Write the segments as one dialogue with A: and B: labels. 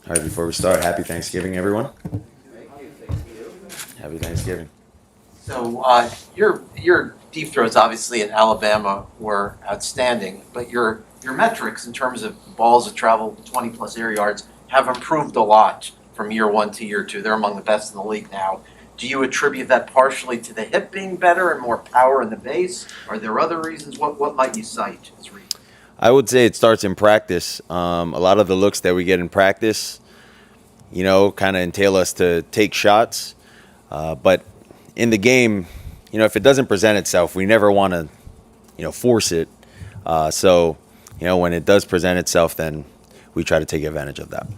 A: All right, before we start, happy Thanksgiving, everyone. Happy Thanksgiving.
B: So your deep throws obviously at Alabama were outstanding, but your metrics in terms of balls that travel 20 plus air yards have improved a lot from year one to year two. They're among the best in the league now. Do you attribute that partially to the hip being better and more power in the base? Are there other reasons? What might you cite as reasons?
A: I would say it starts in practice. A lot of the looks that we get in practice, kind of entail us to take shots. But in the game, if it doesn't present itself, we never want to, force it. So, when it does present itself, then we try to take advantage of that.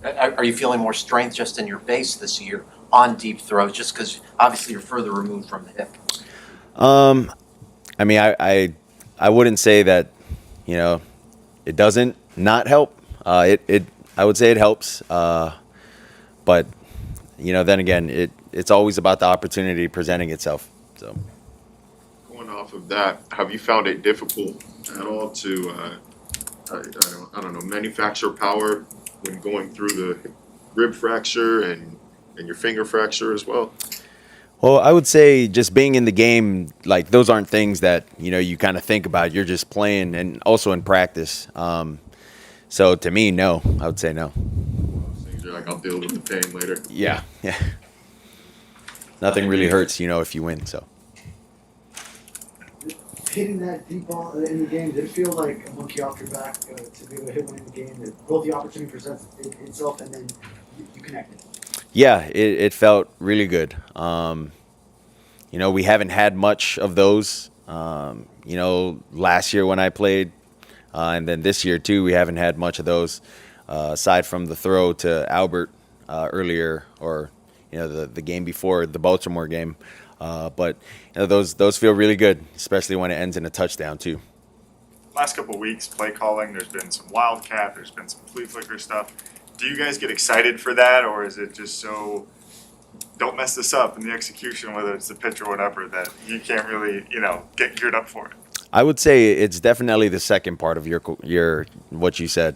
B: Are you feeling more strength just in your base this year on deep throws, just because obviously you're further removed from the hip?
A: I mean, I wouldn't say that, it doesn't not help. I would say it helps. But, then again, it's always about the opportunity presenting itself. So.
C: Going off of that, have you found it difficult at all to, I don't know, manufacture power when going through the rib fracture and your finger fracture as well?
A: Well, I would say just being in the game, like those aren't things that, you kind of think about. You're just playing and also in practice. So to me, no, I would say no.
C: You're like, I'll deal with the pain later.
A: Yeah. Nothing really hurts, if you win. So.
D: Hitting that deep ball in the game, did it feel like a monkey off your back to be able to hit one in the game? That both the opportunity presents itself and then you connected.
A: Yeah, it felt really good. We haven't had much of those. Last year when I played, and then this year too, we haven't had much of those. Aside from the throw to Albert earlier, or the game before the Baltimore game. But those feel really good, especially when it ends in a touchdown too.
E: Last couple of weeks, play calling, there's been some wildcat, there's been some flea flicker stuff. Do you guys get excited for that, or is it just so don't mess this up in the execution, whether it's the pitch or whatever, that you can't really, get geared up for it?
A: I would say it's definitely the second part of your what you said.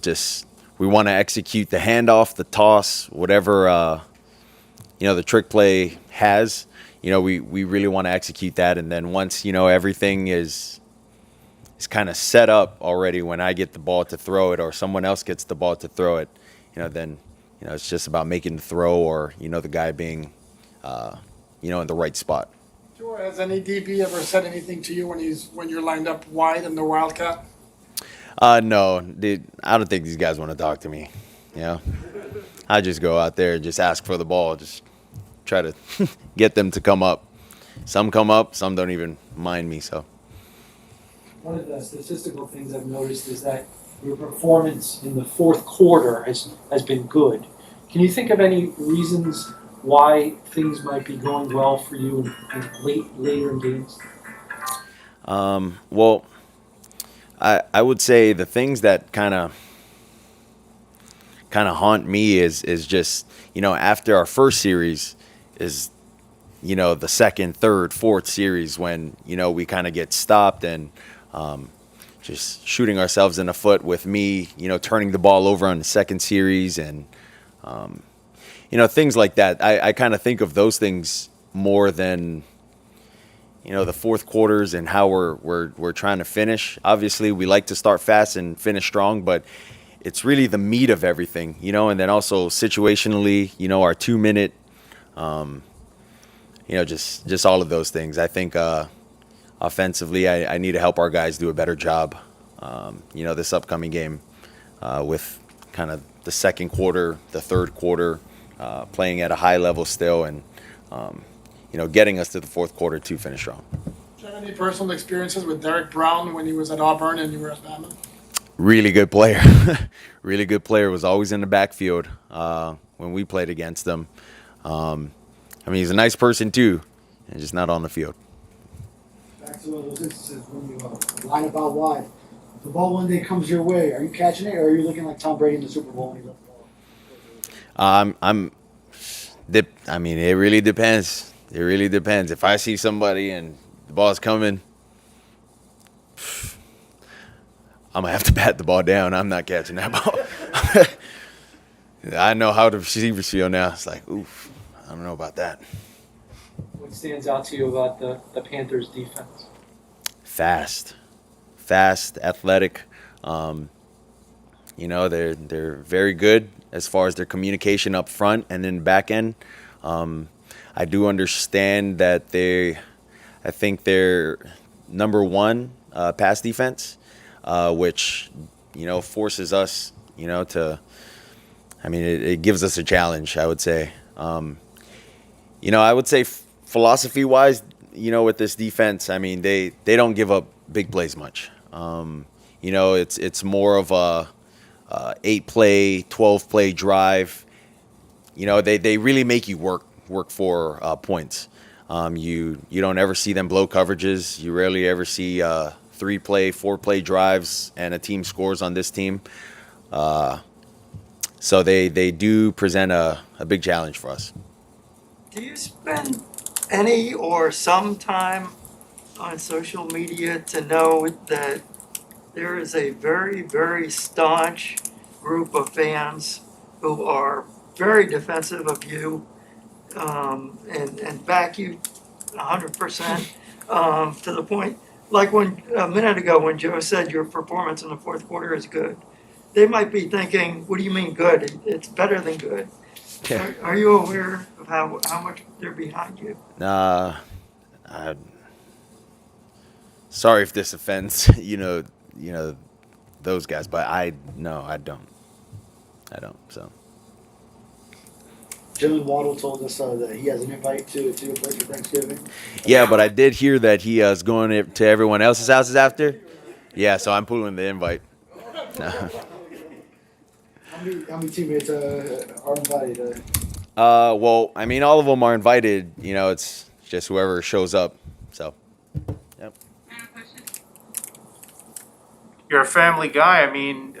A: Just we want to execute the handoff, the toss, whatever the trick play has. We really want to execute that, and then once everything is kind of set up already, when I get the ball to throw it or someone else gets the ball to throw it, then it's just about making the throw, or the guy being in the right spot.
F: Sure. Has any DB ever said anything to you when you're lined up wide in the wildcat?
A: No, dude, I don't think these guys want to talk to me. I just go out there and just ask for the ball, just try to get them to come up. Some come up, some don't even mind me. So
D: One of the statistical things I've noticed is that your performance in the fourth quarter has been good. Can you think of any reasons why things might be going well for you later in games?
A: Well, I would say the things that kind of haunt me is just after our first series is the second, third, fourth series when we kind of get stopped and just shooting ourselves in the foot with me turning the ball over on the second series and things like that. I kind of think of those things more than the fourth quarters and how we're trying to finish. Obviously, we like to start fast and finish strong, but it's really the meat of everything, and then also situationally, our 2-minute, just all of those things. I think offensively, I need to help our guys do a better job, this upcoming game with kind of the second quarter, the third quarter, playing at a high level still, and getting us to the fourth quarter to finish strong.
F: Do you have any personal experiences with Derek Brown when he was at Auburn and you were at Bama?
A: Really good player. Really good player. Was always in the backfield when we played against him. He's a nice person too, and just not on the field.
D: Back to one of those instances when you line up out wide. If the ball one day comes your way, are you catching it, or are you looking like Tom Brady in the Super Bowl when he left the ball?
A: It really depends. It really depends. If I see somebody and the ball's coming, I'm going to have to bat the ball down. I'm not catching that ball. I know how the receivers feel now. It's like, oof, I don't know about that.
D: What stands out to you about the Panthers defense?
A: Fast, athletic. They're very good as far as their communication up front and then back end. I do understand that I think they're number one pass defense, which forces us, to. I mean, it gives us a challenge, I would say. I would say philosophy-wise, with this defense, I mean, they don't give up big plays much. It's more of a 8-play, 12-play drive. They really make you work for points. You don't ever see them blow coverages. You rarely ever see 3-play, 4-play drives and a team scores on this team. So they do present a big challenge for us.
G: Do you spend any or some time on social media to know that there is a very, very staunch group of fans who are very defensive of you and back you 100% to the point, like when a minute ago when Joe said your performance in the fourth quarter is good, they might be thinking, what do you mean good? It's better than good.
A: Yeah.
G: Are you aware of how much they're behind you?
A: Sorry if this offends, those guys, but I don't. So.
H: Jalen Waddle told us that he has an invite to a place for Thanksgiving.
A: Yeah, but I did hear that he is going to everyone else's houses after. Yeah, so I'm pulling the invite.
H: How many teammates are invited?
A: Well, I mean, all of them are invited. It's just whoever shows up. So, yep.
I: You're a family guy. I mean,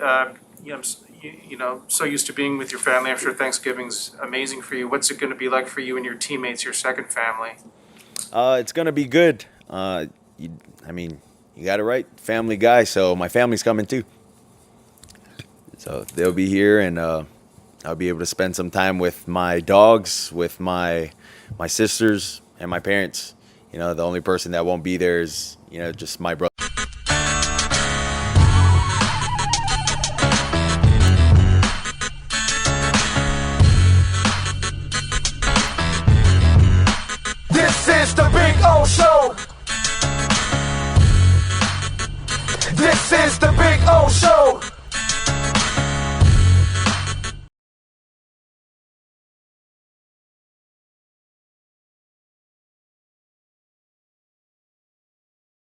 I: so used to being with your family. I'm sure Thanksgiving's amazing for you. What's it going to be like for you and your teammates, your second family?
A: It's gonna be good. You got it right, family guy. So my family's coming too. So they'll be here, and I'll be able to spend some time with my dogs, with my sisters, and my parents. The only person that won't be there is just my brother.